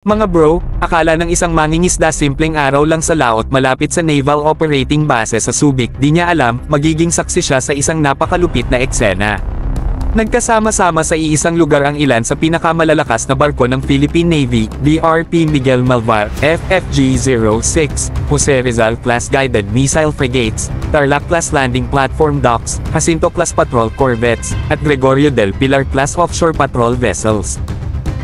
Mga bro, akala ng isang mangingisda simpleng araw lang sa laot malapit sa Naval Operating Base sa Subic, di niya alam, magiging saksi siya sa isang napakalupit na eksena. Nagkasama-sama sa iisang lugar ang ilan sa pinakamalalakas na barko ng Philippine Navy, BRP Miguel Malvar, FFG-06, Jose Rizal Class Guided Missile Frigates, Tarlac Class Landing Platform Docks, Jacinto Class Patrol Corvettes, at Gregorio del Pilar Class Offshore Patrol Vessels.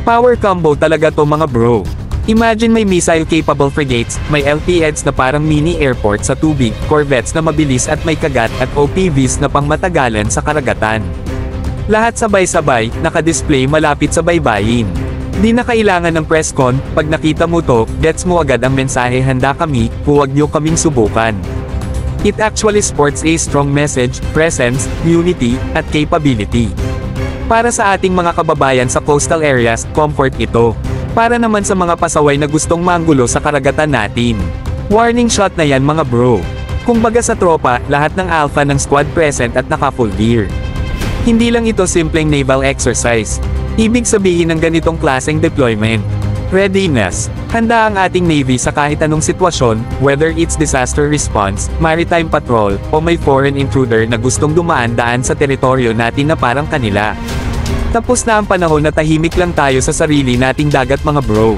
Power combo talaga to mga bro. Imagine may missile-capable frigates, may LPDs na parang mini airport sa tubig, corvettes na mabilis at may kagat at OPVs na pangmatagalan sa karagatan. Lahat sabay-sabay, naka-display malapit sa baybayin. Di na kailangan ng press con, pag nakita mo to, gets mo agad ang mensahe, handa kami, huwag nyo kaming subukan. It actually sports a strong message, presence, unity, at capability. Para sa ating mga kababayan sa coastal areas, comfort ito. Para naman sa mga pasaway na gustong manggulo sa karagatan natin. Warning shot na yan mga bro. Kumbaga sa tropa, lahat ng alpha ng squad present at naka full gear. Hindi lang ito simpleng naval exercise. Ibig sabihin ng ganitong klaseng deployment. Readiness. Handa ang ating Navy sa kahit anong sitwasyon, whether it's disaster response, maritime patrol, o may foreign intruder na gustong dumaan-daan sa teritoryo natin na parang kanila. Tapos na ang panahon na tahimik lang tayo sa sarili nating dagat mga bro.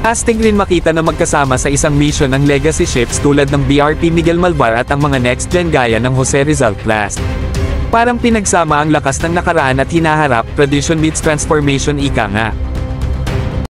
Astig rin makita na magkasama sa isang mission ng legacy ships tulad ng BRP Miguel Malvar at ang mga next-gen gaya ng Jose Rizal Class. Parang pinagsama ang lakas ng nakaraan at hinaharap, tradition meets transformation ika nga.